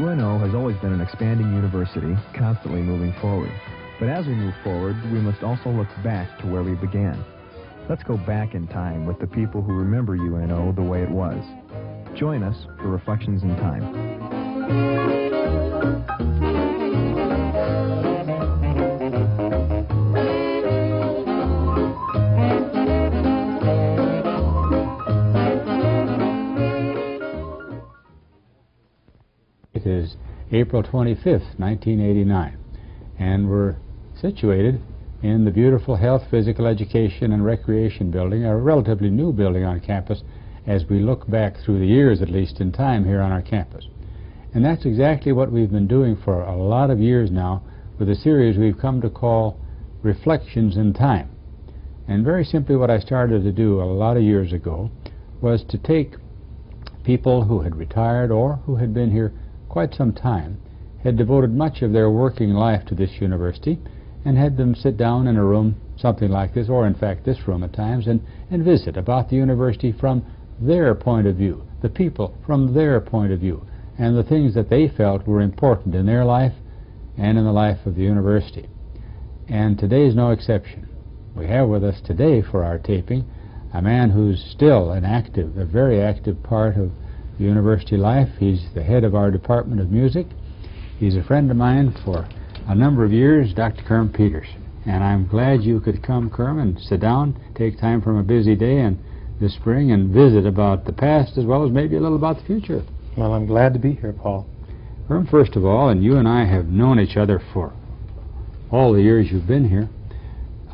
UNO has always been an expanding university, constantly moving forward. But as we move forward, we must also look back to where we began. Let's go back in time with the people who remember UNO the way it was. Join us for Reflections in Time. It is April 25th, 1989, and we're situated in the beautiful Health, Physical Education and Recreation building, a relatively new building on campus as we look back through the years, at least in time, here on our campus. And that's exactly what we've been doing for a lot of years now with a series we've come to call Reflections in Time. And very simply what I started to do a lot of years ago was to take people who had retired or who had been here quite some time, had devoted much of their working life to this university, and had them sit down in a room, something like this, or in fact this room at times, and visit about the university from their point of view, the people from their point of view, and the things that they felt were important in their life and in the life of the university. And today is no exception. We have with us today for our taping a man who's still a very active part of the university life. He's the head of our Department of Music. He's a friend of mine for a number of years, Dr. Kermit Peters. And I'm glad you could come, Kermit, and sit down, take time from a busy day and this spring and visit about the past as well as maybe a little about the future. Well, I'm glad to be here, Paul. Kermit, first of all, and you and I have known each other for all the years you've been here.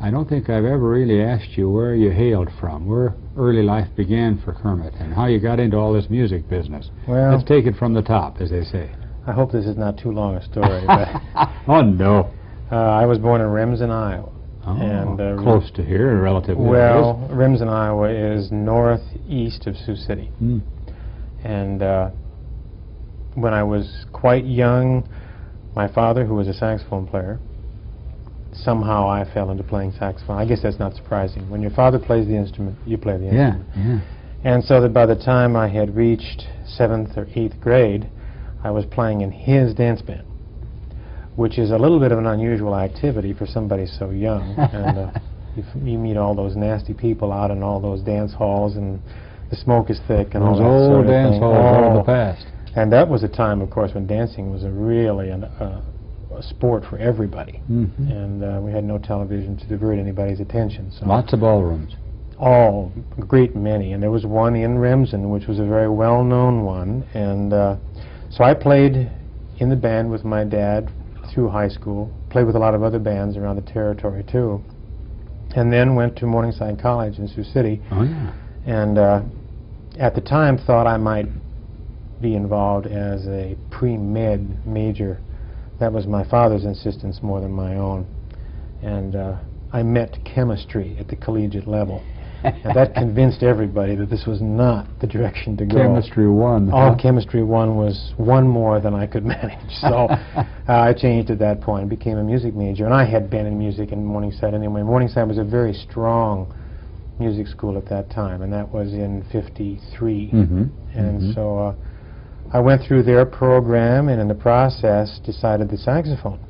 I don't think I've ever really asked you where you hailed from, where early life began for Kermit, and how you got into all this music business. Well, let's take it from the top, as they say. I hope this is not too long a story. But oh, no. I was born in Remsen, Iowa. Oh, and, close to here, relatively. Well, Remsen, Iowa is northeast of Sioux City. Mm. And when I was quite young, my father, who was a saxophone player, somehow I fell into playing saxophone. I guess that's not surprising. When your father plays the instrument, you play the instrument. Yeah. And so that by the time I had reached 7th or 8th grade, I was playing in his dance band, which is a little bit of an unusual activity for somebody so young. And you meet all those nasty people out in all those dance halls, and the smoke is thick and all that old sort of dance thing. halls of the past. And that was a time, of course, when dancing was really a sport for everybody. Mm-hmm. And we had no television to divert anybody's attention. So lots of ballrooms. Oh, a great many. And there was one in Remsen, which was a very well-known one. And so I played in the band with my dad through high school, played with a lot of other bands around the territory, too. And then went to Morningside College in Sioux City. Oh, yeah. And at the time thought I might be involved as a pre-med major. That was my father's insistence more than my own. And I met chemistry at the collegiate level. And that convinced everybody that this was not the direction to go. Chemistry 1. Oh, Chemistry 1 was one more than I could manage. So I changed at that point and became a music major. And I had been in music in Morningside anyway. Morningside was a very strong music school at that time, and that was in '53. Mm-hmm. And so I went through their program, and in the process decided the saxophone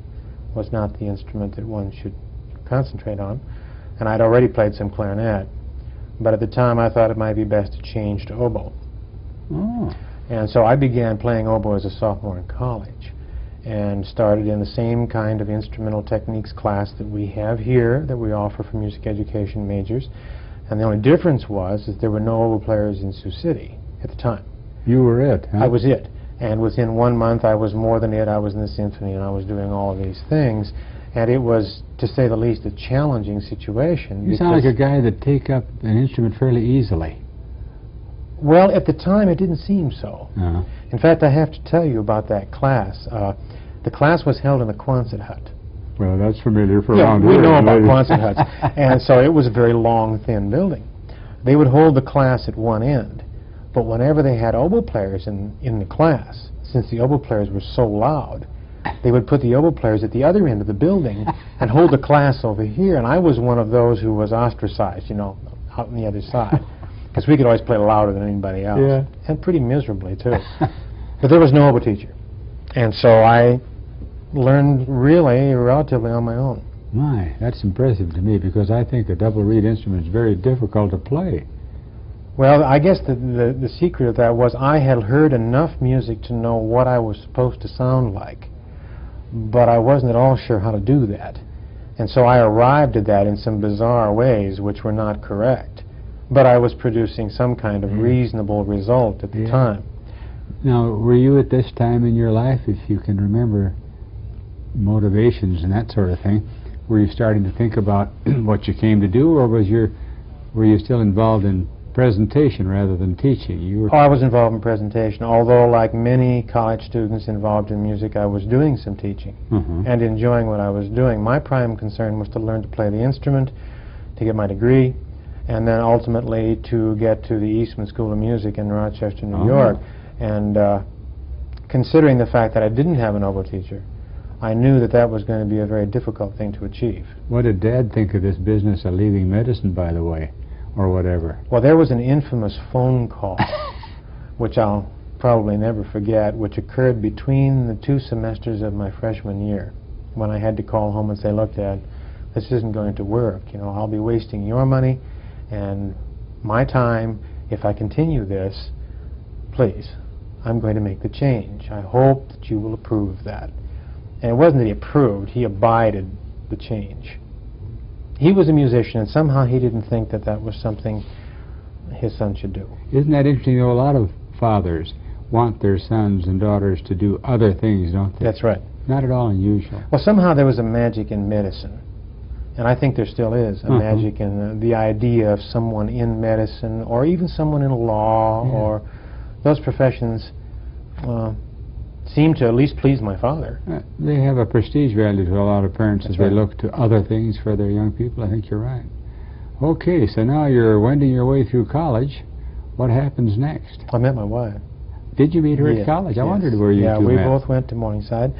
was not the instrument that one should concentrate on. And I'd already played some clarinet, but at the time I thought it might be best to change to oboe. Oh. And so I began playing oboe as a sophomore in college, and started in the same kind of instrumental techniques class that we have here, that we offer for music education majors. And the only difference was that there were no oboe players in Sioux City at the time. You were it, huh? I was it. And within 1 month, I was more than it. I was in the symphony, and I was doing all of these things. And it was, to say the least, a challenging situation. You sound like a guy that take up an instrument fairly easily. Well, at the time, it didn't seem so. Uh-huh. In fact, I have to tell you about that class. The class was held in the Quonset hut. Well, that's familiar for Yeah, around here. we know about Quonset huts. And so it was a very long, thin building. They would hold the class at one end, but whenever they had oboe players in the class, since the oboe players were so loud, they would put the oboe players at the other end of the building and hold the class over here. And I was one of those who was ostracized, you know, out on the other side, because we could always play louder than anybody else, yeah. and pretty miserably, too. But there was no oboe teacher. And so I learned really relatively on my own. My, that's impressive to me, because I think a double reed instrument is very difficult to play. Well, I guess the secret of that was I had heard enough music to know what I was supposed to sound like, but I wasn't at all sure how to do that. And so I arrived at that in some bizarre ways which were not correct. But I was producing some kind of reasonable result at the time. Now, were you at this time in your life, if you can remember motivations and that sort of thing, were you starting to think about what you came to do, or were you still involved in presentation rather than teaching? Oh, I was involved in presentation, although like many college students involved in music, I was doing some teaching and enjoying what I was doing. My prime concern was to learn to play the instrument, to get my degree, and then ultimately to get to the Eastman School of Music in Rochester, New York. And considering the fact that I didn't have an oboe teacher, I knew that that was going to be a very difficult thing to achieve. What did Dad think of this business of leaving medicine, by the way, or whatever? Well, there was an infamous phone call, which I'll probably never forget, which occurred between the 2 semesters of my freshman year, when I had to call home and say, look, Dad, this isn't going to work. You know, I'll be wasting your money and my time if I continue this. Please, I'm going to make the change. I hope that you will approve of that. And it wasn't that he approved, he abided the change. He was a musician, and somehow he didn't think that that was something his son should do. Isn't that interesting, though? A lot of fathers want their sons and daughters to do other things, don't they? That's right. Not at all unusual. Well, somehow there was a magic in medicine, and I think there still is a magic in the idea of someone in medicine, or even someone in law, or those professions seem to at least please my father. They have a prestige value to a lot of parents as they look to other things for their young people. I think you're right. Okay, so now you're wending your way through college. What happens next? I met my wife. Did you meet her at college? I wondered where you two met. Yeah, we both went to Morningside,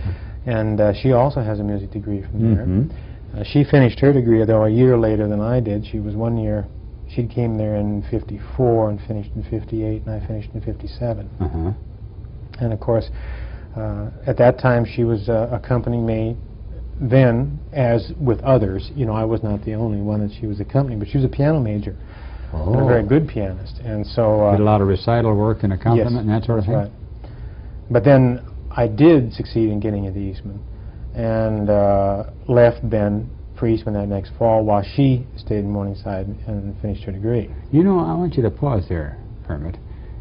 and she also has a music degree from there. She finished her degree, though, a year later than I did. She was 1 year. She came there in '54 and finished in '58, and I finished in '57. And of course, at that time, she was accompanying me. Then, as with others, you know, I was not the only one that she was accompanying, but she was a piano major, and a very good pianist, and so did a lot of recital work and accompaniment and that sort of thing. Right. But then I did succeed in getting into Eastman, and left then for Eastman that next fall, while she stayed in Morningside and finished her degree. You know, I want you to pause there, Kermit.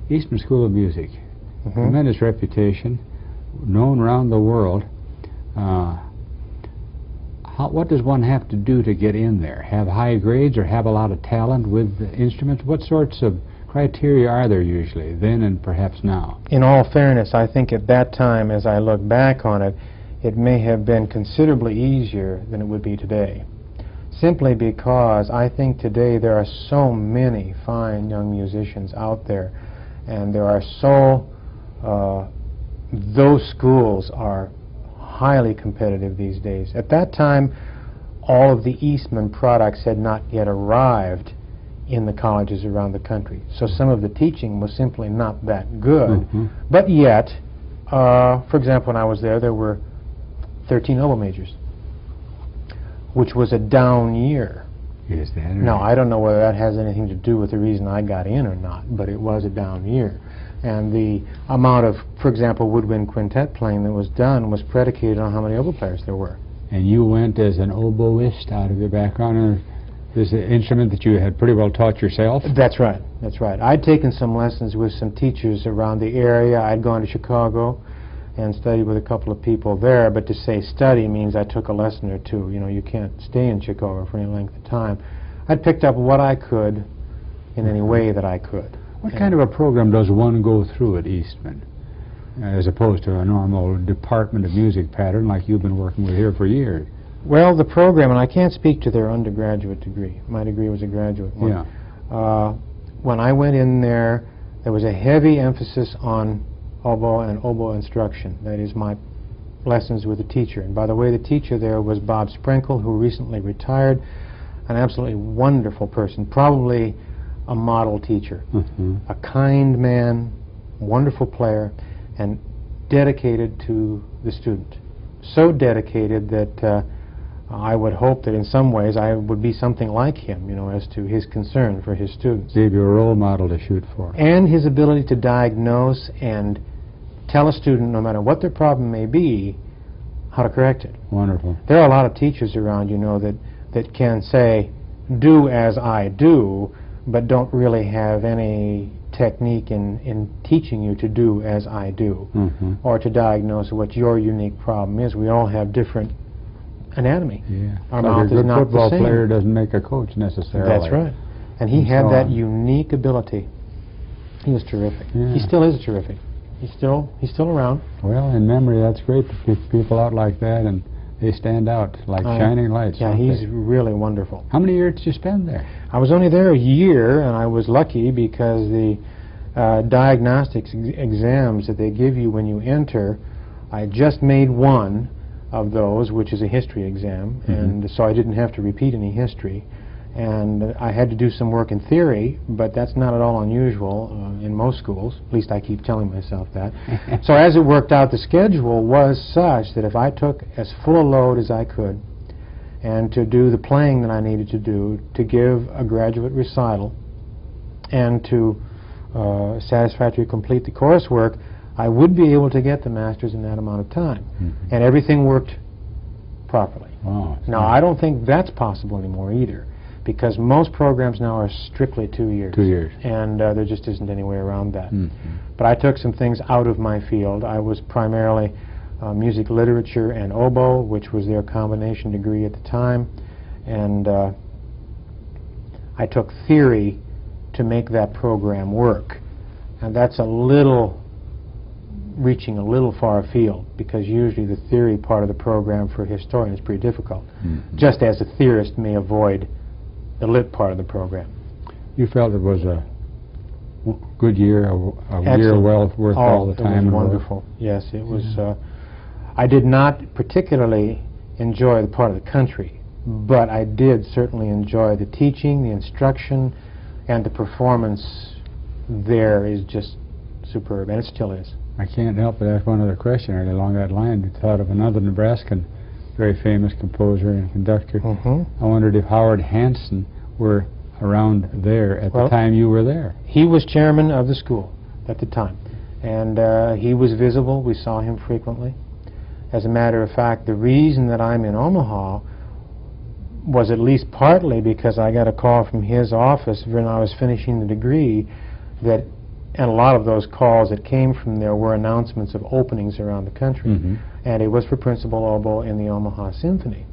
Eastman School of Music, tremendous reputation, known around the world. What does one have to do to get in there? Have high grades or have a lot of talent with the instruments? What sorts of criteria are there usually, then and perhaps now? In all fairness, I think at that time, as I look back on it, it may have been considerably easier than it would be today. Simply because I think today there are so many fine young musicians out there, and there are so, those schools are highly competitive these days. At that time, all of the Eastman products had not yet arrived in the colleges around the country. So some of the teaching was simply not that good. But yet, for example, when I was there, there were 13 oboe majors, which was a down year. Is that right? Now, I don't know whether that has anything to do with the reason I got in or not, but it was a down year. And the amount of, for example, woodwind quintet playing that was done was predicated on how many oboe players there were. And you went as an oboist out of your background, or this is an instrument that you had pretty well taught yourself? That's right, that's right. I'd taken some lessons with some teachers around the area. I'd gone to Chicago and studied with a couple of people there, but to say study means I took a lesson or two. You know, you can't stay in Chicago for any length of time. I'd picked up what I could in any way that I could. What kind of a program does one go through at Eastman, as opposed to a normal department of music pattern like you've been working with here for years? Well, the program, and I can't speak to their undergraduate degree. My degree was a graduate one. When I went in there, there was a heavy emphasis on oboe and oboe instruction. That is, my lessons with the teacher. And by the way, the teacher there was Bob Sprinkle, who recently retired, an absolutely wonderful person, probably a model teacher, a kind man, wonderful player, and dedicated to the student. So dedicated that I would hope that in some ways I would be something like him, you know, as to his concern for his students. Gave you a role model to shoot for. And his ability to diagnose and tell a student, no matter what their problem may be, how to correct it. Wonderful. There are a lot of teachers around, you know, that can say, do as I do, but don't really have any technique in teaching you to do as I do, or to diagnose what your unique problem is. We all have different anatomy. Yeah. Our Like mouth a is good not the football same. player doesn't make a coach necessarily. That's right. And he And had so that on. unique ability. He was terrific. Yeah. He still is terrific. He's still around. Well, in memory, that's great to pick people out like that, and they stand out like shining lights. Yeah, don't he's they? really wonderful. How many years did you spend there? I was only there a year, and I was lucky because the diagnostics exams that they give you when you enter, I just made one of those, which is a history exam, and so I didn't have to repeat any history. And I had to do some work in theory, but that's not at all unusual in most schools. At least I keep telling myself that. So as it worked out, the schedule was such that if I took as full a load as I could, and to do the playing that I needed to do, to give a graduate recital, and to satisfactorily complete the coursework, I would be able to get the master's in that amount of time. And everything worked properly. Wow. Now, I don't think that's possible anymore either, because most programs now are strictly 2 years. 2 years. And there just isn't any way around that. But I took some things out of my field. I was primarily music literature and oboe, which was their combination degree at the time. And I took theory to make that program work. And that's a little reaching a little far afield, because usually the theory part of the program for a historian is pretty difficult, just as a theorist may avoid the lit part of the program. You felt it was a good year, a year Excellent. well worth all the time. It and was work? wonderful. Yes, it was. I did not particularly enjoy the part of the country, but I did certainly enjoy the teaching, the instruction, and the performance there is just superb, and it still is. I can't help but ask one other question right along that line. I thought of another Nebraskan, very famous composer and conductor. I wondered if Howard Hanson were around there at the time you were there. He was chairman of the school at the time, and he was visible. We saw him frequently. As a matter of fact, the reason that I'm in Omaha was at least partly because I got a call from his office when I was finishing the degree, that, and a lot of those calls that came from there were announcements of openings around the country. And it was for principal oboe in the Omaha Symphony.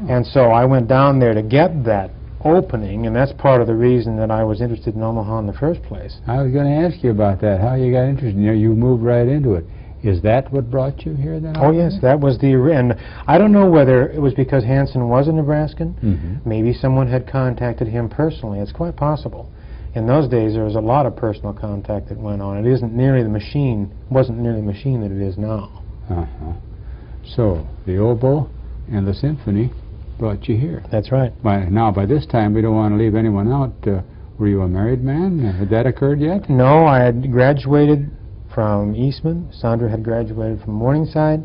And so I went down there to get that opening, and that's part of the reason that I was interested in Omaha in the first place. I was going to ask you about that, how you got interested. You know, you moved right into it. Is that what brought you here then? Oh yes, that was the, and I don't know whether it was because Hanson was a Nebraskan. Maybe someone had contacted him personally. It's quite possible. In those days, there was a lot of personal contact that went on. It isn't nearly the machine, wasn't nearly the machine that it is now. So, the oboe and the symphony brought you here. That's right. Now, by this time, we don't want to leave anyone out. Were you a married man? Had that occurred yet? No, I had graduated from Eastman. Sandra had graduated from Morningside,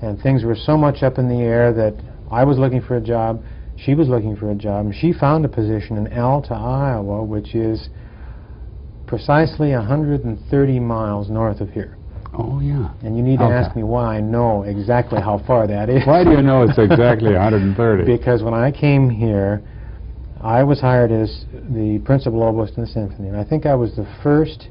and things were so much up in the air that I was looking for a job, she was looking for a job, and she found a position in Alta, Iowa, which is precisely 130 miles north of here. Oh, yeah. And you need to ask me why I know exactly how far that is. Why do you know it's exactly 130? Because when I came here, I was hired as the principal oboist in the symphony, and I think I was the first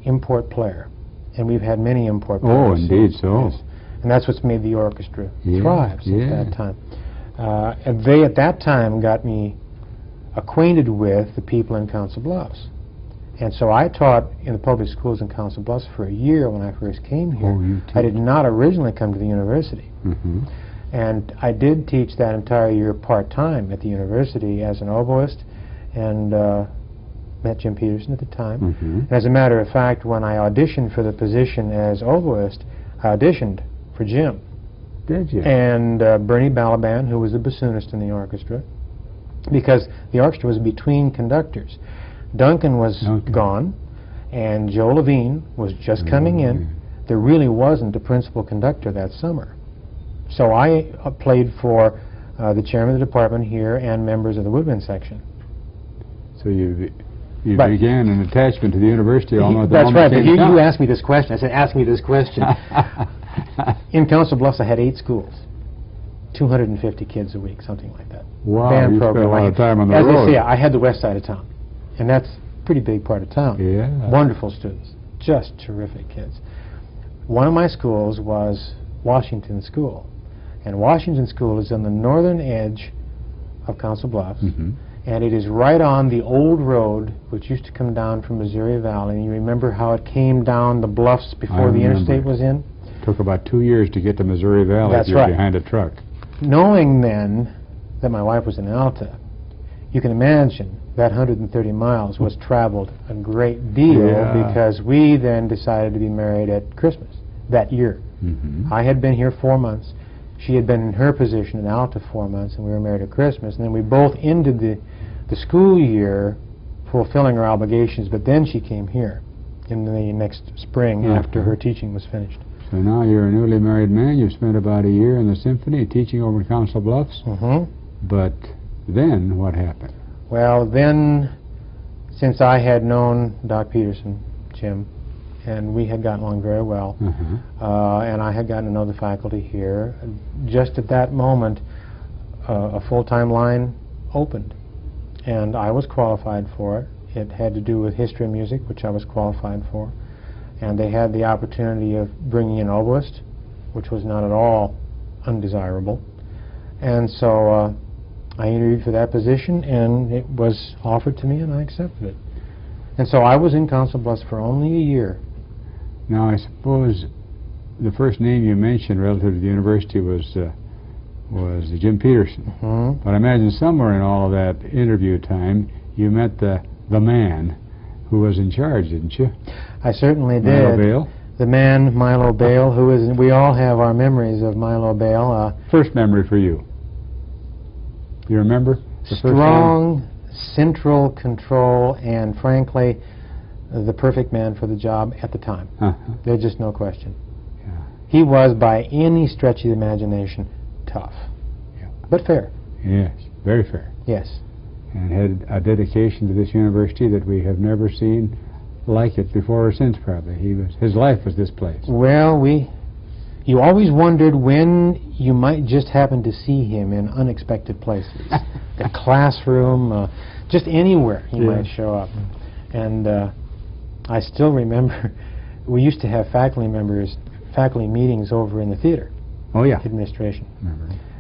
import player. And we've had many import players. Oh, indeed so. Yes. And that's what's made the orchestra thrive since that time. And they, at that time, got me acquainted with the people in Council Bluffs. And so I taught in the public schools in Council Bluffs for a year when I first came here. Oh, you I did not originally come to the university. And I did teach that entire year part-time at the university as an oboist, and met Jim Peterson at the time. And as a matter of fact, when I auditioned for the position as oboist, I auditioned for Jim. Did you? And Bernie Balaban, who was the bassoonist in the orchestra, because the orchestra was between conductors. Duncan was gone, and Joe Levine was just coming in. there really wasn't a principal conductor that summer. So I played for the chairman of the department here and members of the woodwind section. So you began an attachment to the university almost. That's right, but you asked me this question. I said, ask me this question. In Council Bluffs, I had 8 schools, 250 kids a week, something like that. Wow, Band you program. spent a lot of time on the road. As I say, I had the west side of town, and that's a pretty big part of town. Yeah. Wonderful students, just terrific kids. One of my schools was Washington School, and Washington School is on the northern edge of Council Bluffs, and it is right on the old road which used to come down from Missouri Valley. And you remember how it came down the bluffs before the interstate was in? It took about 2 years to get to Missouri Valley. That's if you're right. behind a truck. Knowing then that my wife was in Alta, you can imagine that 130 miles was traveled a great deal, because we then decided to be married at Christmas that year. I had been here 4 months. She had been in her position in Alta 4 months, and we were married at Christmas. And then we both ended the school year fulfilling our obligations, but then she came here in the next spring after her teaching was finished. So now you're a newly married man. You've spent about a year in the symphony teaching over in Council Bluffs. But then what happened? Well, then, since I had known Doc Peterson, Jim, and we had gotten along very well, and I had gotten to know the faculty here, just at that moment, a full-time line opened, and I was qualified for it. It had to do with history and music, which I was qualified for, and they had the opportunity of bringing in oboist, which was not at all undesirable, and so I interviewed for that position, and it was offered to me, and I accepted it. And so I was in Council Bluffs for only a year. Now, I suppose the first name you mentioned relative to the university was Jim Peterson. But I imagine somewhere in all of that interview time, you met the man who was in charge, didn't you? I certainly did. Milo Bale? The man, Milo Bale, who is, we all have our memories of Milo Bale. First memory for you. You remember? Strong, central control, and frankly, the perfect man for the job at the time. There's just no question. He was, by any stretch of the imagination, tough. But fair. Yes, very fair. Yes. And had a dedication to this university that we have never seen like it before or since, probably. His life was this place. Well, you always wondered when you might just happen to see him in unexpected places. The classroom, just anywhere he might show up. And I still remember we used to have faculty meetings over in the theater. Administration.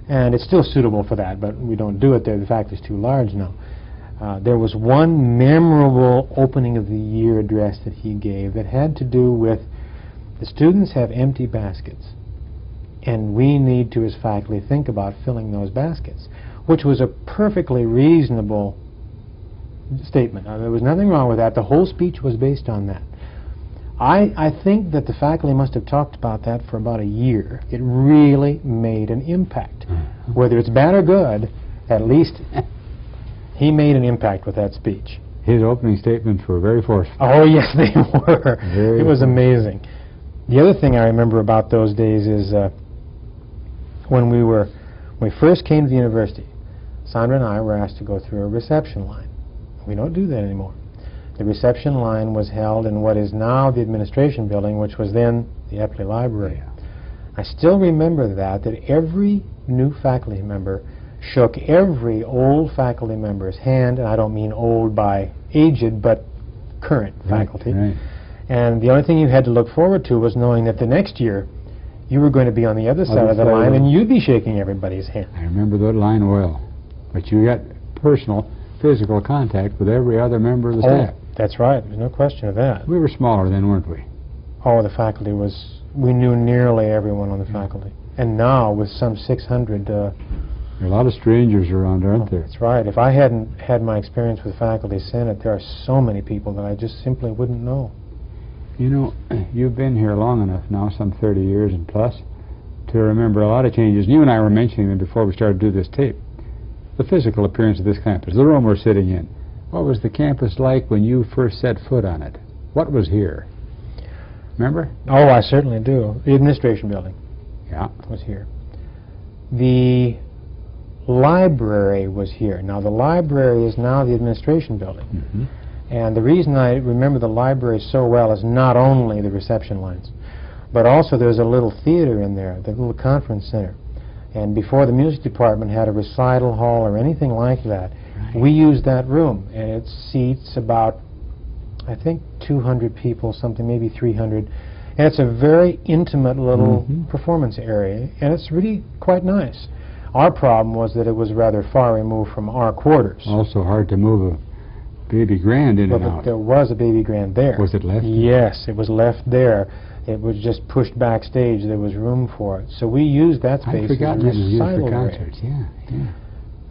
And it's still suitable for that, but we don't do it there. The faculty's too large now. There was one memorable opening of the year address that he gave that had to do with the students have empty baskets, and we need to, as faculty, think about filling those baskets, which was a perfectly reasonable statement. There was nothing wrong with that. The whole speech was based on that. I think that the faculty must have talked about that for about a year. It really made an impact. Whether it's bad or good, at least he made an impact with that speech. His opening statements were very forceful. Oh, yes, they were. It was amazing. The other thing I remember about those days is when we first came to the university, Sandra and I were asked to go through a reception line. We don't do that anymore. The reception line was held in what is now the administration building, which was then the RIT Library. I still remember that every new faculty member shook every old faculty member's hand, and I don't mean old by aged, but current faculty. And the only thing you had to look forward to was knowing that the next year you were going to be on the other side of the line, and you'd be shaking everybody's hand. I remember that line well. But you got personal, physical contact with every other member of the staff. That's right. There's no question of that. We were smaller then, weren't we? Oh, the faculty was... We knew nearly everyone on the faculty. And now, with some 600... There are a lot of strangers around, aren't there? That's right. If I hadn't had my experience with Faculty Senate, there are so many people that I just simply wouldn't know. You know, you've been here long enough now, some 30 years and plus, to remember a lot of changes. You and I were mentioning them before we started to do this tape. The physical appearance of this campus, the room we're sitting in. What was the campus like when you first set foot on it? What was here? Remember? Oh, I certainly do. The administration building Yeah. was here. The library was here. Now, the library is now the administration building. Mm-hmm. And the reason I remember the library so well is not only the reception lines, but also there's a little theater in there, the little conference center. And before the music department had a recital hall or anything like that, Right. we used that room, and it seats about, I think, 200 people, something, maybe 300. And it's a very intimate little performance area, and it's really quite nice. Our problem was that it was rather far removed from our quarters. Also hard to move a baby grand in But and out. there was a baby grand there. Was it left? Yes, it was left there. It was just pushed backstage. There was room for it. So we used that space I'd forgotten as it a was used recital for area. concerts. Yeah, yeah.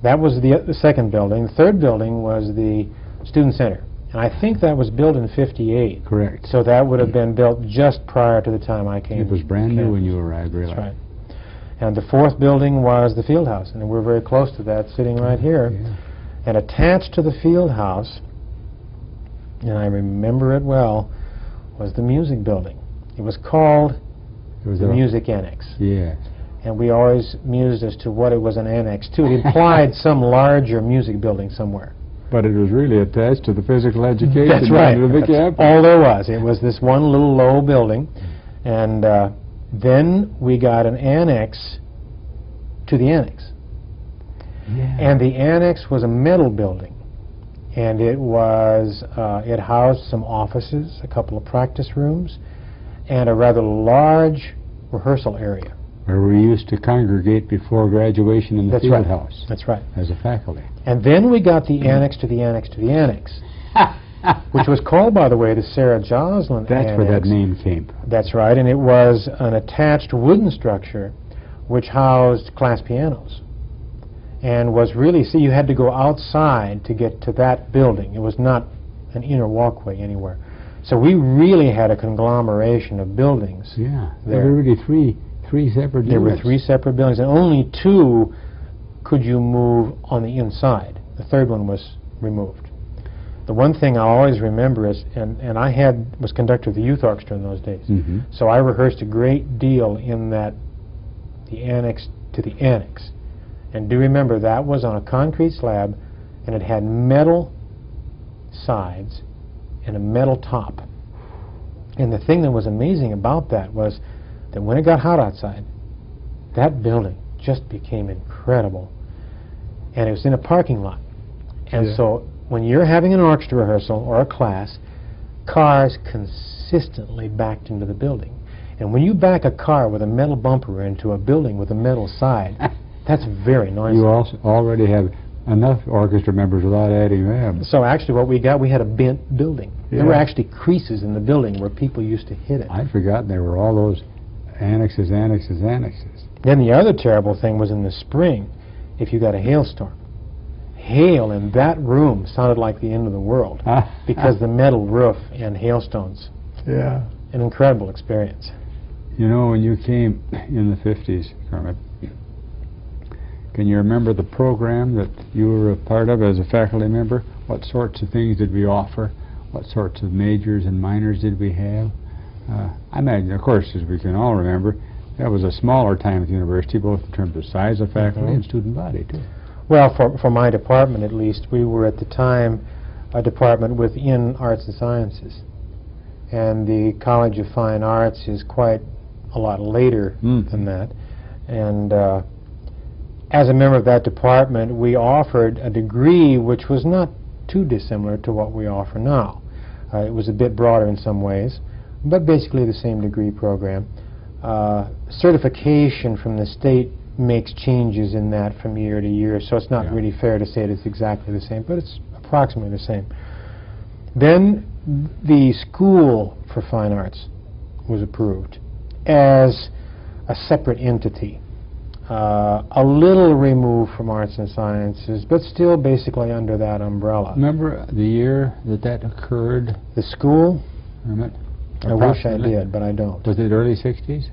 That was the second building. The third building was the student center. And I think that was built in '58. Correct. So that would have been built just prior to the time I came. It was brand new came. when you arrived, really. That's right. And the fourth building was the field house, and we're very close to that, sitting right here. Yeah. And attached to the field house, and I remember it well, was the music building. It was called It was the a- Music Annex. Yeah. And we always mused as to what it was an annex to. It implied some larger music building somewhere. But it was really attached to the physical education That's right. of the That's campus. all there was. It was this one little low building. And then we got an annex to the annex. Yeah. And the annex was a metal building. And it was, it housed some offices, a couple of practice rooms, and a rather large rehearsal area. Where we used to congregate before graduation in the That's field right. house That's right. as a faculty. And then we got the annex to the annex to the annex, which was called, by the way, the Sarah Joslin That's Annex. where that name came from. That's right, and it was an attached wooden structure which housed class pianos. And was really, see, you had to go outside to get to that building. It was not an inner walkway anywhere. So we really had a conglomeration of buildings. Yeah. There. There were really three separate There were units. 3 separate buildings, and only 2 could you move on the inside. The third one was removed. The one thing I always remember is, and I was conductor of the youth orchestra in those days, Mm-hmm. so I rehearsed a great deal in that, the annex to the annex. And do remember, that was on a concrete slab, and it had metal sides and a metal top. And the thing that was amazing about that was that when it got hot outside, that building just became incredible. And it was in a parking lot. And Yeah. so when you're having an orchestra rehearsal or a class, cars consistently backed into the building. And when you back a car with a metal bumper into a building with a metal side, that's very noisy. You also already have enough orchestra members without adding them. So actually what we got, we had a bent building. There were Yeah. actually creases in the building where people used to hit it. I'd forgotten there were all those annexes. Then the other terrible thing was in the spring, if you got a hailstorm. Hail in that room sounded like the end of the world because the metal roof and hailstones. Yeah. An incredible experience. You know, when you came in the 50s, Kermit, can you remember the program that you were a part of as a faculty member? What sorts of things did we offer? What sorts of majors and minors did we have? I imagine, of course, as we can all remember, that was a smaller time at the university, both in terms of size of faculty and student body, too. Well, for my department at least, we were at the time a department within arts and sciences. And the College of Fine Arts is quite a lot later than that. And as a member of that department, we offered a degree which was not too dissimilar to what we offer now. It was a bit broader in some ways, but basically the same degree program. Certification from the state makes changes in that from year to year, so it's not really fair to say it's exactly the same, but it's approximately the same. Then the School for Fine Arts was approved as a separate entity, a little removed from arts and sciences, but still basically under that umbrella. Remember the year that occurred? The school? Kermit? I wish I did, but I don't. Was it early 60s?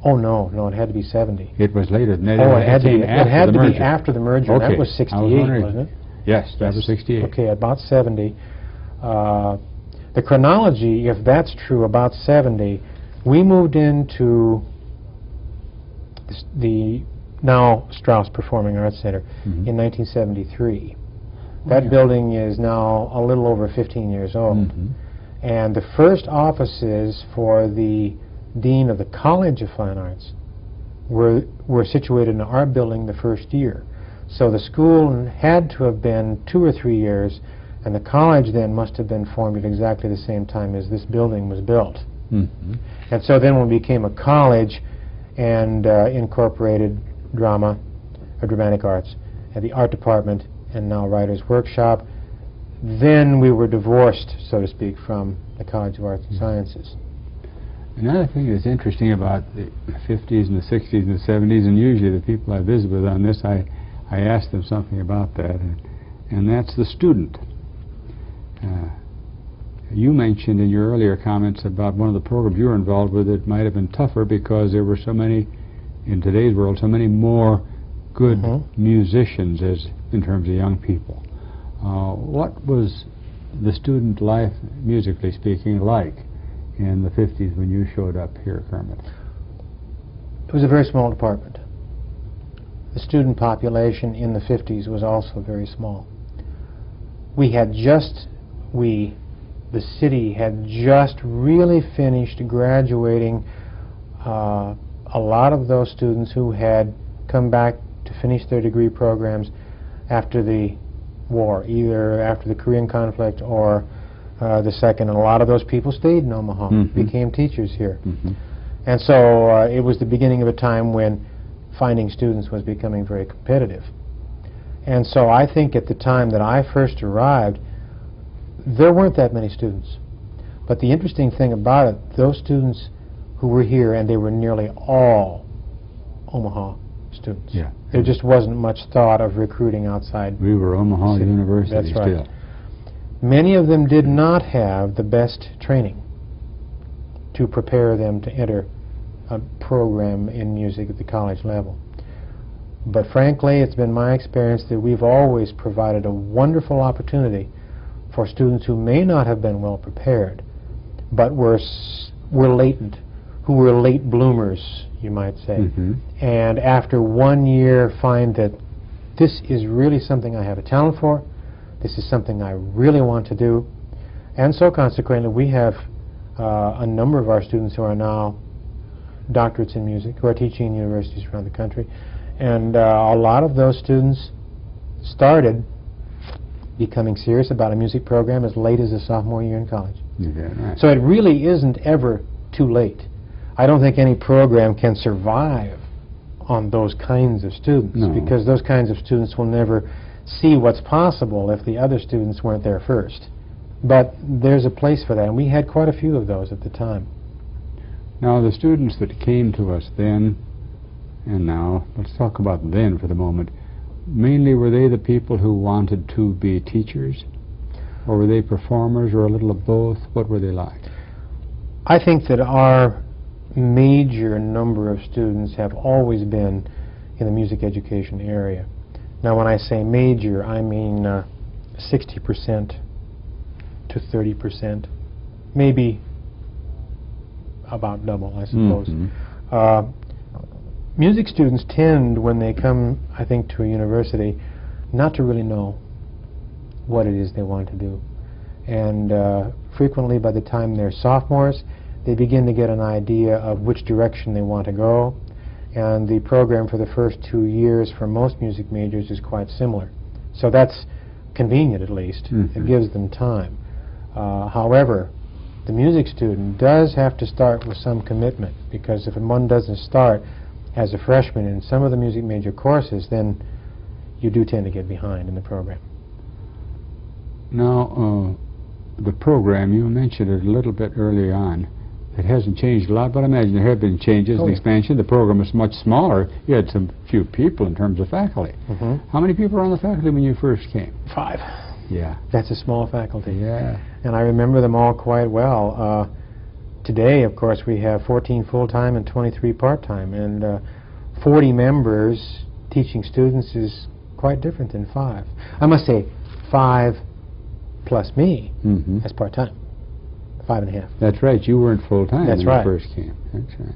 Oh, no, it had to be 70. It was later than that. Oh, it had to be merger. after the merger. and Okay. That was I was 68, wondering. wasn't it? Yes, that was 68. Okay, about 70. The chronology, if that's true, about 70, we moved into the now Strauss Performing Arts Center in 1973. That building is now a little over 15 years old. And the first offices for the Dean of the College of Fine Arts were situated in the art building the first year. So the school had to have been 2 or 3 years, and the college then must have been formed at exactly the same time as this building was built. And so then when we became a college and incorporated drama, or dramatic arts, and the art department, and now Writer's Workshop, then we were divorced, so to speak, from the College of Arts and Sciences. Another thing that's interesting about the 50s and the 60s and the 70s, and usually the people I visit with on this, I ask them something about that, and that's the student. You mentioned in your earlier comments about one of the programs you were involved with that might have been tougher because there were so many, in today's world, so many more good musicians as in terms of young people. What was the student life, musically speaking, like in the 50s when you showed up here, Kermit? It was a very small department. The student population in the 50s was also very small. We had just, the city had just really finished graduating a lot of those students who had come back to finish their degree programs after the war, either after the Korean conflict or the second, and a lot of those people stayed in Omaha, became teachers here. And so it was the beginning of a time when finding students was becoming very competitive. And so I think at the time that I first arrived, there weren't that many students. But the interesting thing about it, those students who were here, and they were nearly all Omaha students. Yeah. There just wasn't much thought of recruiting outside. We were Omaha University. That's right. Still. Many of them did not have the best training to prepare them to enter a program in music at the college level. But frankly, it's been my experience that we've always provided a wonderful opportunity for students who may not have been well prepared, but were latent, who were late bloomers, you might say, and after 1 year find that this is really something I have a talent for, this is something I really want to do, and so consequently we have a number of our students who are now doctorates in music, who are teaching in universities around the country, and a lot of those students started becoming serious about a music program as late as a sophomore year in college. Right. So it really isn't ever too late. I don't think any program can survive on those kinds of students, because those kinds of students will never see what's possible if the other students weren't there first. But there's a place for that, and we had quite a few of those at the time. Now, the students that came to us then and now, let's talk about then for the moment. Mainly, were they the people who wanted to be teachers? Or were they performers, or a little of both? What were they like? I think that our major number of students have always been in the music education area. Now, when I say major, I mean 60% to 30%, maybe about double, I suppose. Music students tend, when they come, I think, to a university, not to really know what it is they want to do. And frequently, by the time they're sophomores, they begin to get an idea of which direction they want to go. And the program for the first 2 years for most music majors is quite similar. So that's convenient, at least. It gives them time. However, the music student does have to start with some commitment, because if one doesn't start as a freshman in some of the music major courses, then you do tend to get behind in the program. Now, the program, you mentioned it a little bit early on. It hasn't changed a lot, but I imagine there have been changes and expansion. The program is much smaller. You had some few people in terms of faculty. How many people were on the faculty when you first came? 5. Yeah. That's a small faculty. Yeah. And I remember them all quite well. Today, of course, we have 14 full-time and 23 part-time, and 40 members teaching students is quite different than 5. I must say 5 plus me as part-time. 5.5. That's right. You weren't full-time That's when right. you first came. That's right.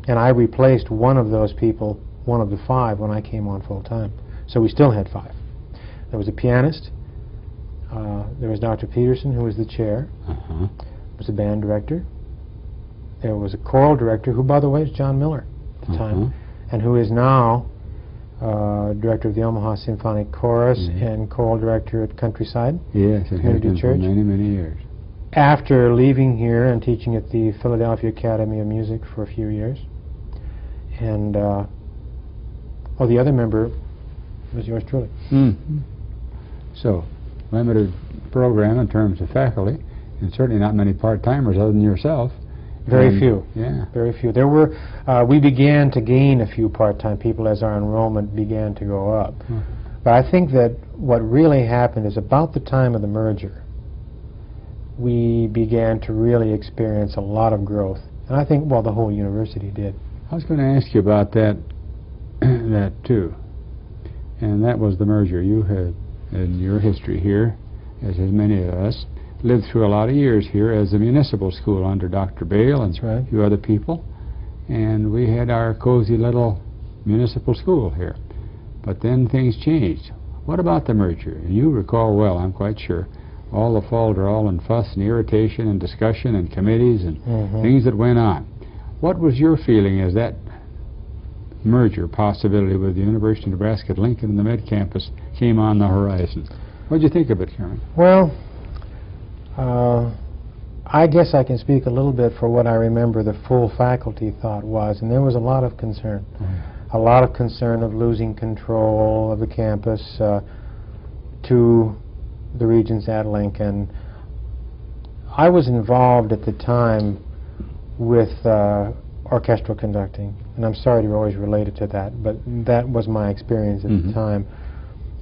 And I replaced one of those people, one of the 5, when I came on full-time. So we still had 5. There was a pianist. There was Dr. Peterson, who was the chair. Uh-huh. There was a band director. There was a choral director, who, by the way, is John Miller at the time, and who is now director of the Omaha Symphonic Chorus and choral director at Countryside Yes, it has Community been Church. for many, many years. After leaving here and teaching at the Philadelphia Academy of Music for a few years. And, the other member was yours truly. So, limited program in terms of faculty, and certainly not many part-timers other than yourself. Very few. Yeah. Very few. There were, we began to gain a few part-time people as our enrollment began to go up. But I think that what really happened is about the time of the merger, we began to really experience a lot of growth. And I think, well, the whole university did. I was going to ask you about that, that too. And that was the merger. You had, in your history here, as many of us, lived through a lot of years here as a municipal school under Dr. Bale and a few other people. And we had our cozy little municipal school here. But then things changed. What about the merger? You recall well, I'm quite sure, all the falderall and fuss and irritation and discussion and committees and things that went on. What was your feeling as that merger possibility with the University of Nebraska at Lincoln and the Med Campus came on the horizon? What did you think of it, Kermit? Well, I guess I can speak a little bit for what I remember the full faculty thought was, and there was a lot of concern. A lot of concern of losing control of the campus to the Regents at Lincoln. I was involved at the time with orchestral conducting, and I'm sorry to always relate it to that, but that was my experience at the time.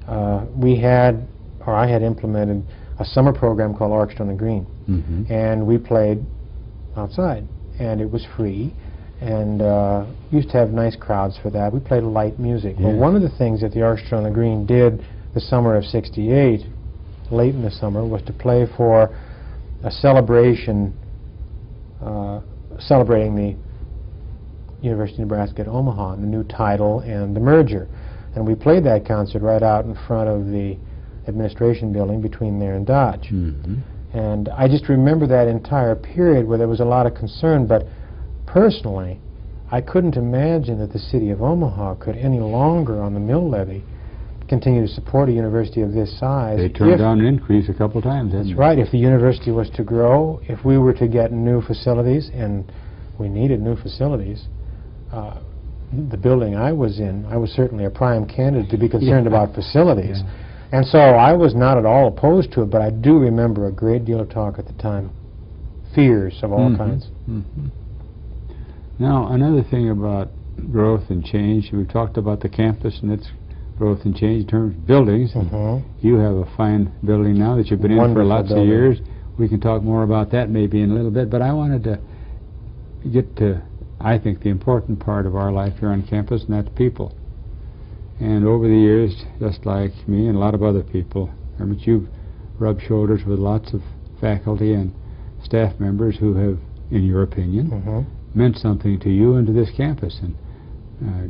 I had implemented a summer program called Orchestra on the Green, and we played outside, and it was free, and used to have nice crowds for that. We played light music. Well, one of the things that the Orchestra on the Green did the summer of '68, late in the summer, was to play for a celebration celebrating the University of Nebraska at Omaha, and the new title and the merger. And we played that concert right out in front of the administration building between there and Dodge. And I just remember that entire period where there was a lot of concern, but personally, I couldn't imagine that the city of Omaha could any longer on the mill levy continue to support a university of this size. They turned down an increase a couple times. That's right. If the university was to grow, if we were to get new facilities, and we needed new facilities, the building I was in, I was certainly a prime candidate to be concerned about facilities. And so I was not at all opposed to it, but I do remember a great deal of talk at the time. Fears of all kinds. Now, another thing about growth and change, we've talked about the campus and its growth and change in terms of buildings. You have a fine building now that you've been in for lots of years. We can talk more about that maybe in a little bit, but I wanted to get to, I think, the important part of our life here on campus, and that's people. And over the years, just like me and a lot of other people, Kermit, you've rubbed shoulders with lots of faculty and staff members who have, in your opinion, meant something to you and to this campus. And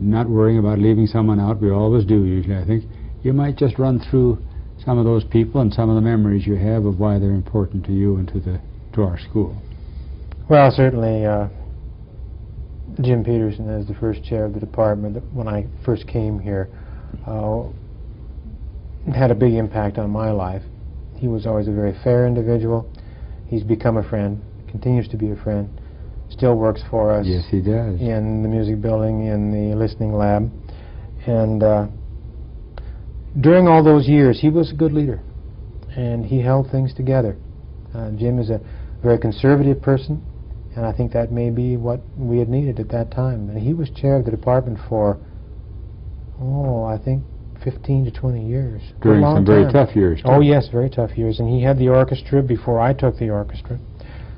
not worrying about leaving someone out, we always do usually, I think. You might just run through some of those people and some of the memories you have of why they're important to you and to our school. Well, certainly Jim Peterson, as the first chair of the department when I first came here, had a big impact on my life. He was always a very fair individual. He's become a friend, continues to be a friend, still works for us. Yes, he does. In the music building, in the listening lab. And during all those years, he was a good leader, and he held things together. Jim is a very conservative person, and I think that may be what we had needed at that time. And he was chair of the department for, I think 15 to 20 years. During some very tough years, too. Oh, yes, very tough years. And he had the orchestra before I took the orchestra.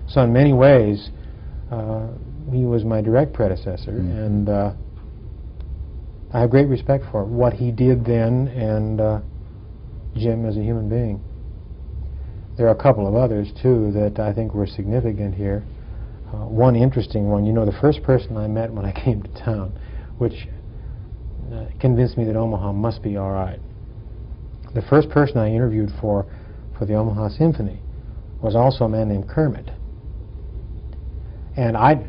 So in many ways, he was my direct predecessor, and I have great respect for what he did then, and Jim as a human being. There are a couple of others, too, that I think were significant here. One interesting one, you know, the first person I met when I came to town, which convinced me that Omaha must be all right. The first person I interviewed for the Omaha Symphony was also a man named Kermit. And I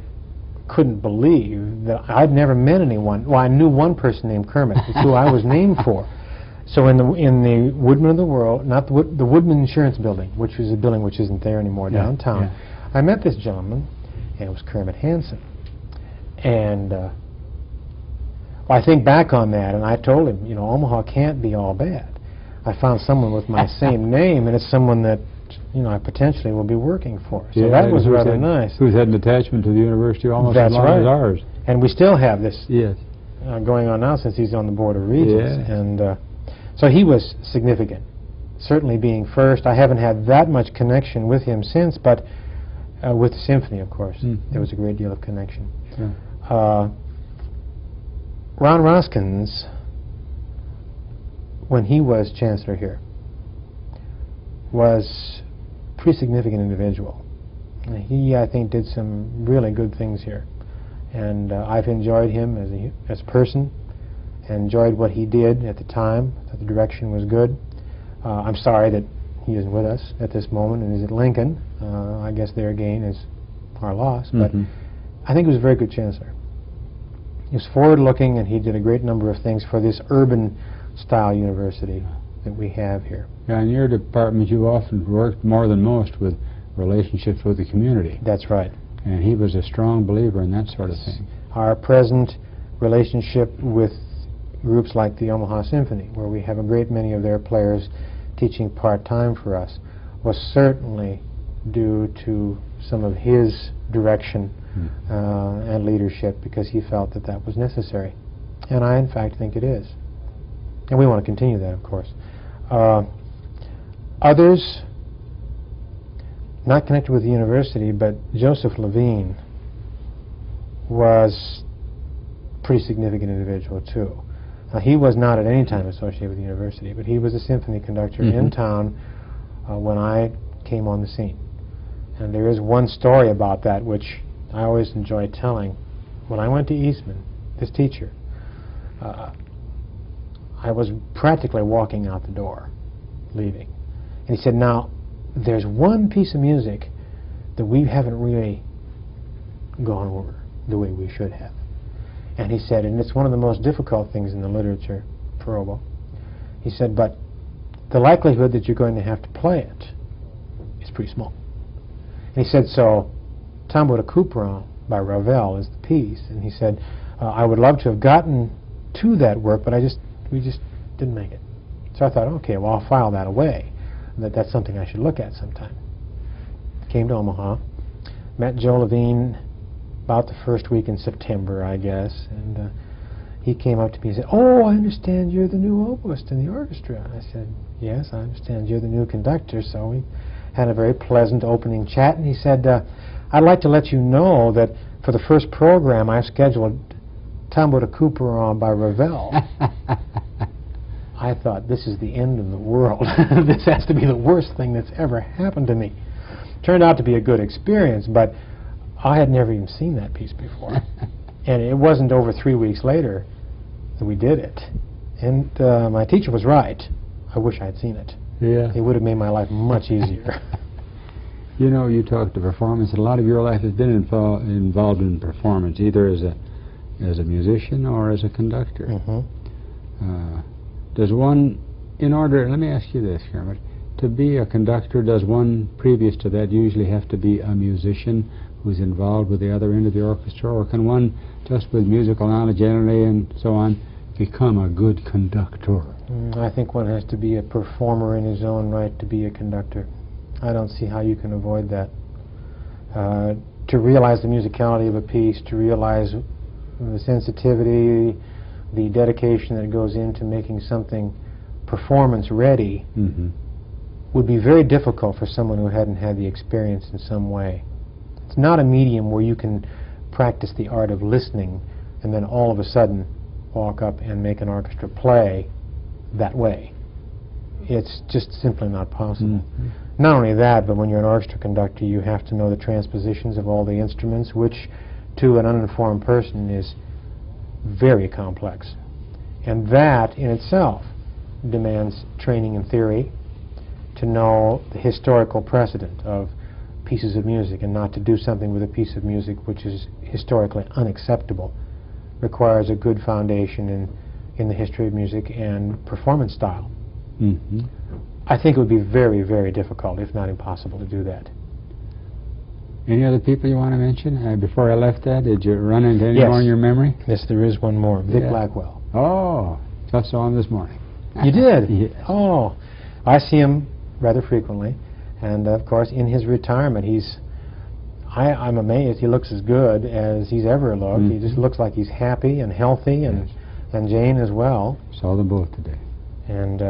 couldn't believe that I'd never met anyone. Well, I knew one person named Kermit, who I was named for. So in the Woodman of the World, not the Woodman Insurance Building, which is a building which isn't there anymore downtown, I met this gentleman, and it was Kermit Hansen. And well, I think back on that, and I told him, you know, Omaha can't be all bad. I found someone with my same name, and it's someone that, you know, I potentially will be working for. So that was rather nice. Who's had an attachment to the university almost as long as ours. And we still have this yes. Going on now since he's on the Board of Regents. And so he was significant, certainly being first. I haven't had that much connection with him since, but with the symphony, of course, there was a great deal of connection. Ron Roskins, when he was chancellor here, was a pretty significant individual. He, I think, did some really good things here. And I've enjoyed him as a person, and enjoyed what he did at the time. I thought the direction was good. I'm sorry that he isn't with us at this moment and is at Lincoln. I guess their gain is our loss. But I think he was a very good chancellor. He was forward-looking, and he did a great number of things for this urban-style university that we have here. Yeah, in your department, you often worked more than most with relationships with the community. That's right. And he was a strong believer in that sort of thing. Our present relationship with groups like the Omaha Symphony, where we have a great many of their players teaching part-time for us, was certainly due to some of his direction and leadership, because he felt that that was necessary. And I, in fact, think it is. And we want to continue that, of course. Others, not connected with the university, but Joseph Levine was a pretty significant individual, too. He was not at any time associated with the university, but he was a symphony conductor in town when I came on the scene. And there is one story about that which I always enjoy telling. When I went to Eastman, this teacher, I was practically walking out the door, leaving. And he said, now, there's one piece of music that we haven't really gone over the way we should have. And he said, and it's one of the most difficult things in the literature for oboe. He said, but the likelihood that you're going to have to play it is pretty small. And he said, so Tambour de Couperin by Ravel is the piece. And he said, I would love to have gotten to that work, but we just didn't make it. So I thought, okay, well, I'll file that away. That's something I should look at sometime. Came to Omaha, met Joe Levine about the first week in September, I guess, and he came up to me and said, oh, I understand you're the new oboist in the orchestra. I said, yes, I understand you're the new conductor. So we had a very pleasant opening chat, and he said, I'd like to let you know that for the first program I've scheduled Tambour de Couperin by Ravel. I thought, this is the end of the world. This has to be the worst thing that's ever happened to me. Turned out to be a good experience, but I had never even seen that piece before. And it wasn't over 3 weeks later that we did it. And my teacher was right. I wish I had seen it. Yeah. It would have made my life much easier. You know, you talked to performance, and a lot of your life has been involved in performance, either as a musician or as a conductor. Does one, let me ask you this, Kermit, to be a conductor, does one, previous to that, usually have to be a musician who's involved with the other end of the orchestra, or can one, just with musical knowledge generally and so on, become a good conductor? I think one has to be a performer in his own right to be a conductor. I don't see how you can avoid that. To realize the musicality of a piece, to realize the sensitivity, the dedication that goes into making something performance ready would be very difficult for someone who hadn't had the experience in some way. It's not a medium where you can practice the art of listening and then all of a sudden walk up and make an orchestra play that way. It's just simply not possible. Not only that, but when you're an orchestra conductor, you have to know the transpositions of all the instruments, which to an uninformed person is very complex. And that in itself demands training in theory, to know the historical precedent of pieces of music, and not to do something with a piece of music which is historically unacceptable. Requires a good foundation in the history of music and performance style. Mm-hmm. I think it would be very, very difficult, if not impossible, to do that. Any other people you want to mention? Before I left that, did you run into any Yes. more in your memory? Yes, there is one more. Vic Yeah. Blackwell. Oh, just saw him this morning. You did? Yes. Oh, I see him rather frequently, and of course in his retirement I'm amazed he looks as good as he's ever looked. Mm-hmm. He just looks like he's happy and healthy, and Jane as well. Saw them both today. And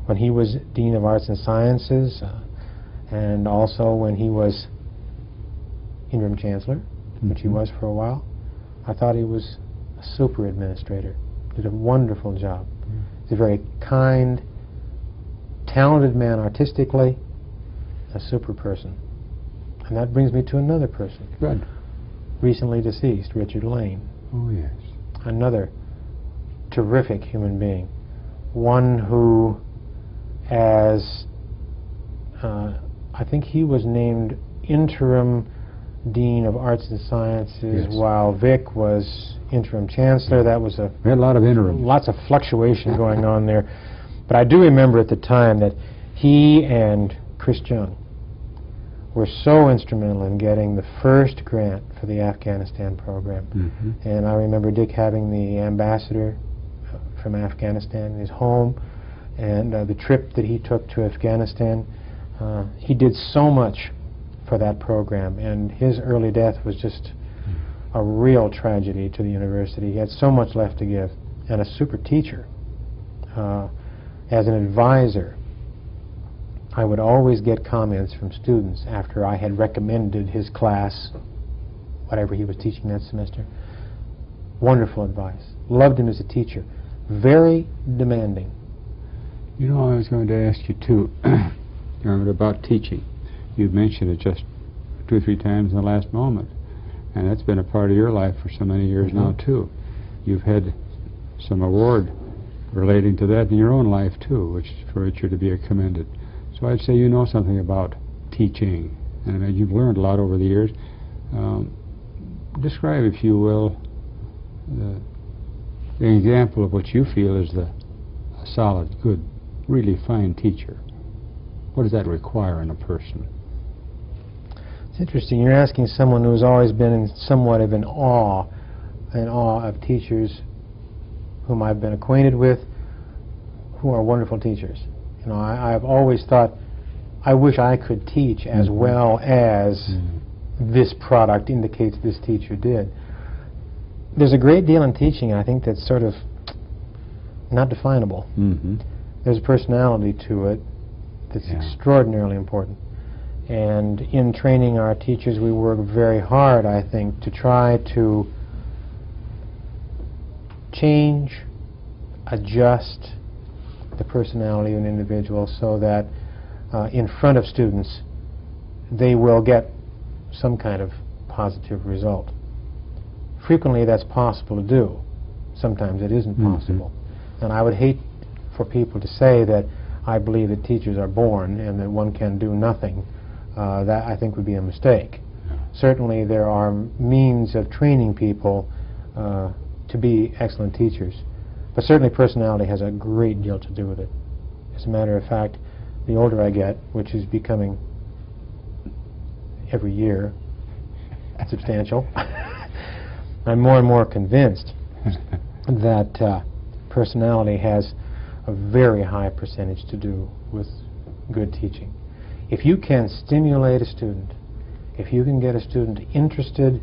when he was Dean of Arts and Sciences, and also when he was Interim Chancellor, which he was for a while, I thought he was a super administrator. Did a wonderful job. He's a very kind, talented man artistically, a super person. And that brings me to another person. Good. Recently deceased, Richard Lane. Oh, yes. Another terrific human being. One who, as I think he was named interim Dean of Arts and Sciences, Yes. while Vic was interim Chancellor. That was We had a lot of interims. lots of fluctuation going on there. But I do remember at the time that he and Chris Jung were so instrumental in getting the first grant for the Afghanistan program. Mm-hmm. And I remember Dick having the ambassador from Afghanistan in his home, and the trip that he took to Afghanistan. He did so much for that program, and his early death was just a real tragedy to the university. He had so much left to give, and a super teacher. As an advisor, I would always get comments from students after I had recommended his class, whatever he was teaching that semester. Wonderful advice. Loved him as a teacher. Very demanding. You know, I was going to ask you, too, Kermit, about teaching. You've mentioned it just 2 or 3 times in the last moment, and that's been a part of your life for so many years now, too. You've had some award relating to that in your own life, too, for which you're to be commended. So I'd say you know something about teaching, and I mean, you've learned a lot over the years. Describe, if you will, the example of what you feel is a solid, good, really fine teacher. What does that require in a person? It's interesting. You're asking someone who's always been in somewhat of an awe of teachers whom I've been acquainted with, who are wonderful teachers. You know, I've always thought, I wish I could teach as well as this product indicates this teacher did. There's a great deal in teaching, I think, that's sort of not definable. There's a personality to it that's extraordinarily important. And in training our teachers, we work very hard, I think, to try to change, adjust the personality of an individual so that in front of students they will get some kind of positive result. Frequently that's possible to do. Sometimes it isn't possible. And I would hate for people to say that I believe that teachers are born and that one can do nothing. That I think would be a mistake. Certainly there are means of training people to be excellent teachers. But certainly personality has a great deal to do with it. As a matter of fact, the older I get, which is becoming every year substantial, I'm more and more convinced that personality has a very high percentage to do with good teaching. If you can stimulate a student, if you can get a student interested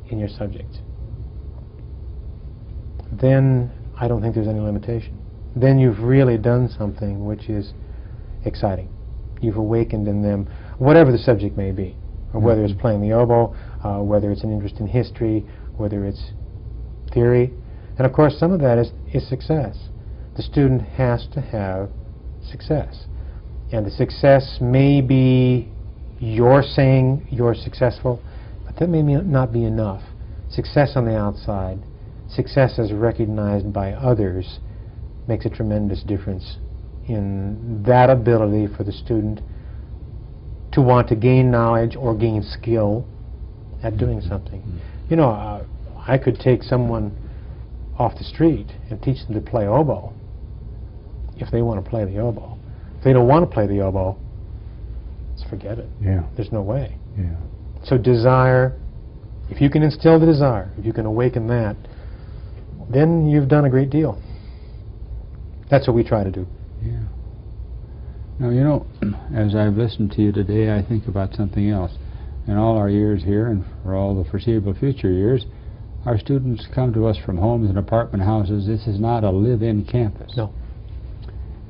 in your subject, then I don't think there's any limitation. Then you've really done something which is exciting. You've awakened in them whatever the subject may be, or whether it's playing the oboe, whether it's an interest in history, whether it's theory. And of course some of that is success. The student has to have success. And the success may be you're saying you're successful, but that may not be enough. Success on the outside, success as recognized by others, makes a tremendous difference in that ability for the student to want to gain knowledge or gain skill at doing something. You know, I could take someone off the street and teach them to play oboe if they want to play the oboe. If they don't want to play the oboe, let's forget it. Yeah. There's no way. Yeah. So desire, if you can instill the desire, if you can awaken that, then you've done a great deal. That's what we try to do. Yeah. Now, you know, as I've listened to you today, I think about something else. In all our years here, and for all the foreseeable future years, our students come to us from homes and apartment houses. This is not a live-in campus. No.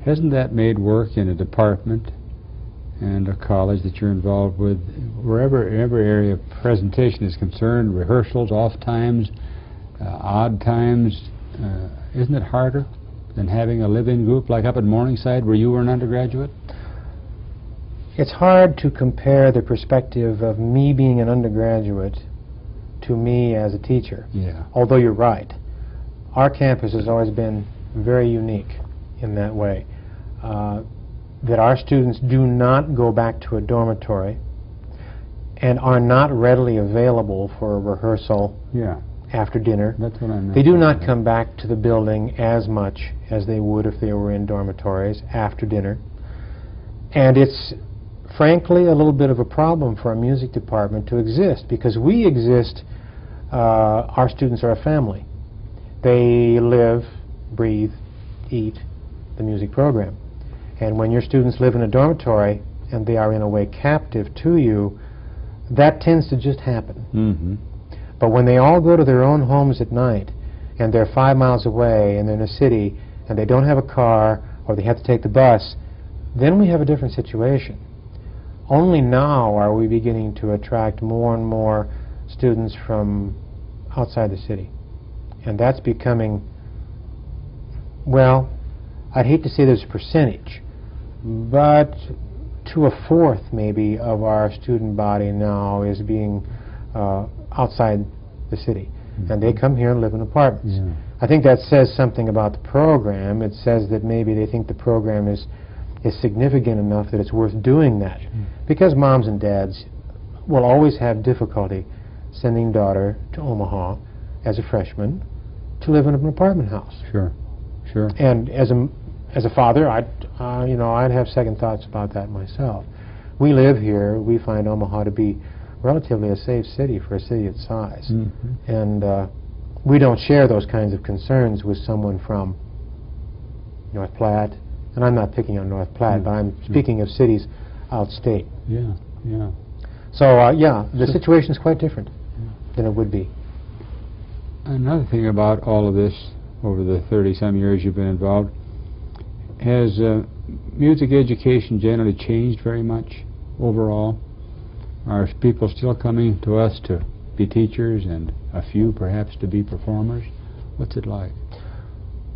Hasn't that made work in a department and a college that you're involved with, wherever every area of presentation is concerned, rehearsals, off times, odd times, isn't it harder than having a live-in group like up at Morningside where you were an undergraduate? It's hard to compare the perspective of me being an undergraduate to me as a teacher. Yeah. Although you're right. Our campus has always been very unique in that way. That our students do not go back to a dormitory and are not readily available for a rehearsal after dinner. That's what I meant. They do not come back to the building as much as they would if they were in dormitories after dinner. And it's frankly a little bit of a problem for our music department to exist, because we exist, our students are a family. They live, breathe, eat the music program. And when your students live in a dormitory and they are in a way captive to you, that tends to just happen. Mm-hmm. But when they all go to their own homes at night and they're 5 miles away and they're in a city and they don't have a car or they have to take the bus, then we have a different situation. Only now are we beginning to attract more and more students from outside the city. And that's becoming, well, I'd hate to say there's a percentage, but to a fourth maybe of our student body now is being outside the city. Mm-hmm. And they come here and live in apartments. Yeah. I think that says something about the program. It says that maybe they think the program is significant enough that it's worth doing that. Mm-hmm. Because moms and dads will always have difficulty sending daughter to Omaha as a freshman to live in an apartment house. Sure, sure. And as a father, I'd have second thoughts about that myself. We live here. We find Omaha to be relatively a safe city for a city its size. Mm-hmm. And we don't share those kinds of concerns with someone from North Platte. And I'm not picking on North Platte, mm-hmm. but I'm speaking of cities outstate. Yeah, yeah. So, yeah, the situation is quite different than it would be. Another thing about all of this, over the 30-some years you've been involved, has music education generally changed very much overall? Are people still coming to us to be teachers and a few perhaps to be performers? What's it like?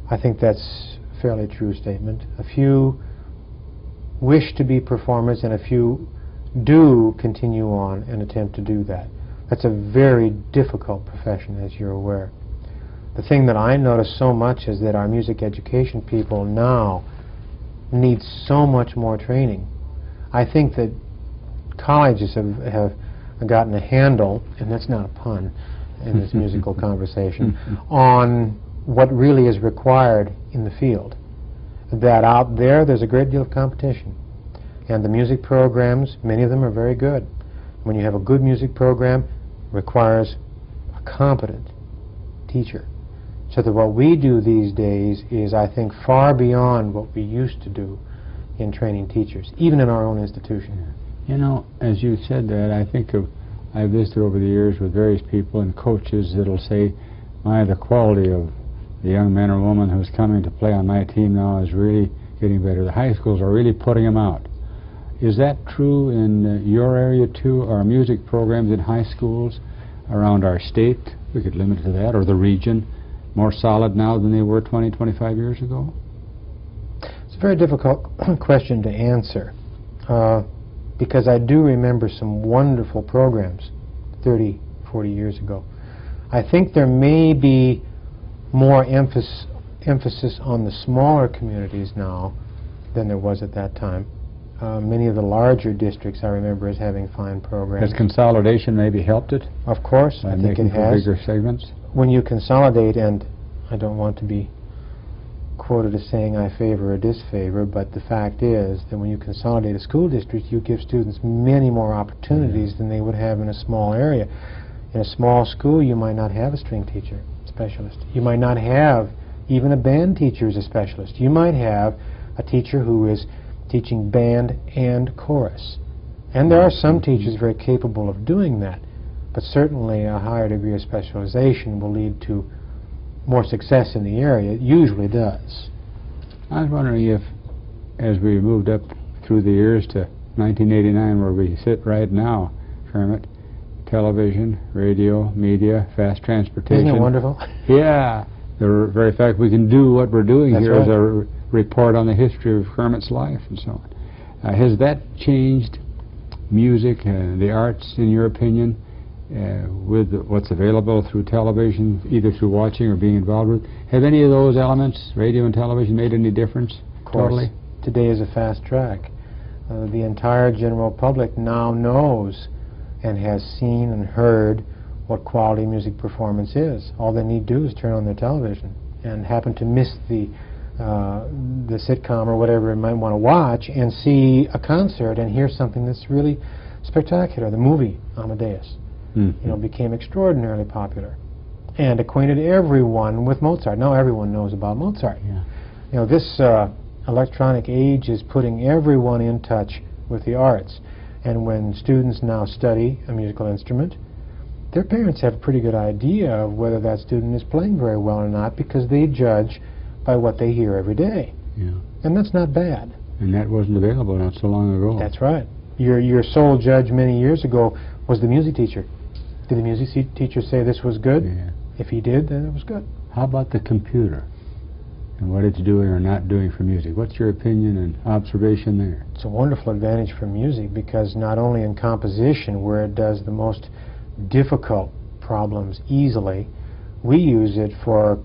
I think that's a fairly true statement. A few wish to be performers and a few do continue on and attempt to do that. That's a very difficult profession, as you're aware. The thing that I notice so much is that our music education people now need so much more training. I think that colleges have gotten a handle, and that's not a pun in this musical conversation, on what really is required in the field. That out there's a great deal of competition. And the music programs, many of them are very good. When you have a good music program, it requires a competent teacher. So that what we do these days is, I think, far beyond what we used to do in training teachers, even in our own institution. You know, as you said that, I think I've visited over the years with various people and coaches that'll say, the quality of the young man or woman who's coming to play on my team now is really getting better. The high schools are really putting them out. Is that true in your area too? Are music programs in high schools around our state, we could limit it to that, or the region, more solid now than they were 20, 25 years ago? It's a very difficult question to answer because I do remember some wonderful programs 30, 40 years ago. I think there may be more emphasis on the smaller communities now than there was at that time. Many of the larger districts I remember as having fine programs. Has consolidation maybe helped it? Of course, I think it has. Bigger segments? When you consolidate, and I don't want to be quoted as saying I favor or disfavor, but the fact is that when you consolidate a school district, you give students many more opportunities than they would have in a small area. In a small school, you might not have a string teacher specialist. You might not have even a band teacher as a specialist. You might have a teacher who is teaching band and chorus. And there are some teachers very capable of doing that, but certainly a higher degree of specialization will lead to more success in the area. It usually does. I was wondering if, as we moved up through the years to 1989, where we sit right now, Kermit, television, radio, media, fast transportation. Isn't it wonderful? Yeah. The very fact we can do what we're doing That's here right. is a report on the history of Kermit's life and so on. Has that changed music, the arts, in your opinion, with what's available through television, either through watching or being involved with? Have any of those elements, radio and television, made any difference? Of course. Totally? Today is a fast track. The entire general public now knows and has seen and heard what quality music performance is. All they need to do is turn on their television and happen to miss the sitcom or whatever it might want to watch and see a concert and hear something that's really spectacular. The movie Amadeus, you know, became extraordinarily popular and acquainted everyone with Mozart. Now everyone knows about Mozart. Yeah. You know, this electronic age is putting everyone in touch with the arts. And when students now study a musical instrument, their parents have a pretty good idea of whether that student is playing very well or not because they judge by what they hear every day. Yeah. And that's not bad. And that wasn't available not so long ago. That's right. Your sole judge many years ago was the music teacher. Did the music teacher say this was good? Yeah. If he did, then it was good. How about the computer and what it's doing or not doing for music? What's your opinion and observation there? It's a wonderful advantage for music because not only in composition, where it does the most difficult problems easily, we use it for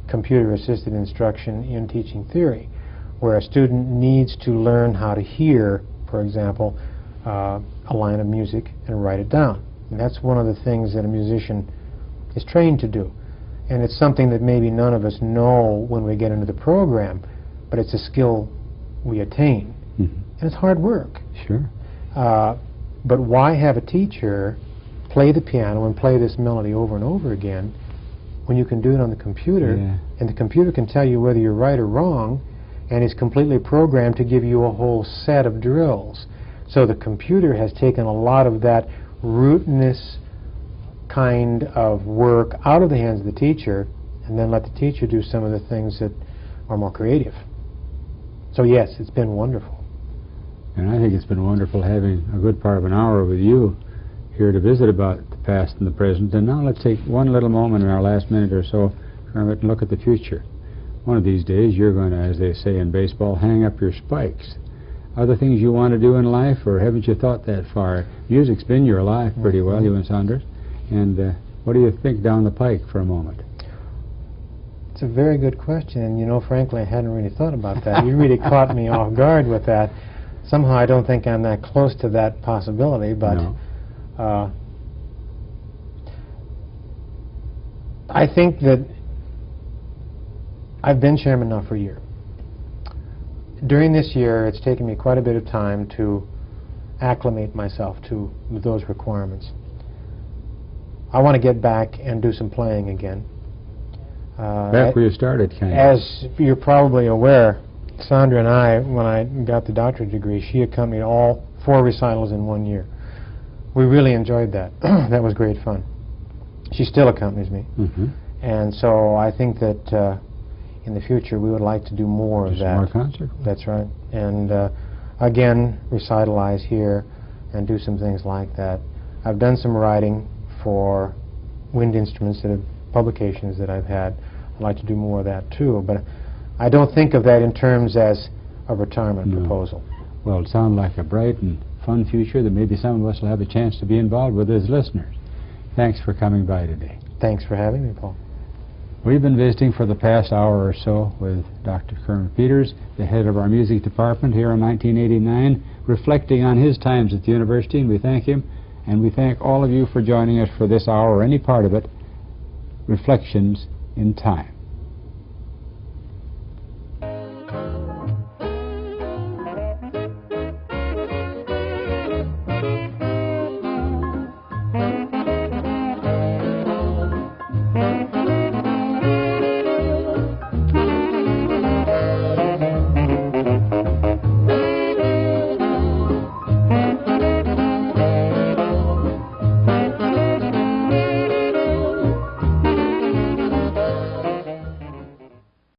computer-assisted instruction in teaching theory, where a student needs to learn how to hear, for example, a line of music and write it down. And that's one of the things that a musician is trained to do. And it's something that maybe none of us know when we get into the program, but it's a skill we attain. And it's hard work. Sure. But why have a teacher play the piano and play this melody over and over again when you can do it on the computer, and the computer can tell you whether you're right or wrong, and is completely programmed to give you a whole set of drills. So the computer has taken a lot of that rootness kind of work out of the hands of the teacher, and then let the teacher do some of the things that are more creative. So yes, it's been wonderful. And I think it's been wonderful having a good part of an hour with you here to visit about the past and the present. And now let's take one little moment in our last minute or so, Kermit, and look at the future. One of these days you're going to, as they say in baseball, hang up your spikes. Are there things you want to do in life, or haven't you thought that far? Music's been your life pretty well, you and Saunders. And what do you think down the pike for a moment? It's a very good question, and you know, frankly, I hadn't really thought about that. You really caught me off guard with that. Somehow I don't think I'm that close to that possibility, but No. I think that I've been chairman now for a year. During this year, it's taken me quite a bit of time to acclimate myself to those requirements. I want to get back and do some playing again. Back where you started, kind of. As you're probably aware, Sandra and I, when I got the doctorate degree, she accompanied all 4 recitals in 1 year. We really enjoyed that. That was great fun. She still accompanies me. And so I think that in the future we would like to do more of that. More concert? That's right. And again, recitalize here and do some things like that. I've done some writing for wind instruments that have publications that I've had. I'd like to do more of that too. But I don't think of that in terms as a retirement proposal. Well, it sounds like a bright and fun future that maybe some of us will have a chance to be involved with as listeners. Thanks for coming by today. Thanks for having me, Paul. We've been visiting for the past hour or so with Dr. Kermit Peters, the head of our music department here in 1989, reflecting on his times at the university, and we thank him, and we thank all of you for joining us for this hour or any part of it, Reflections in Time.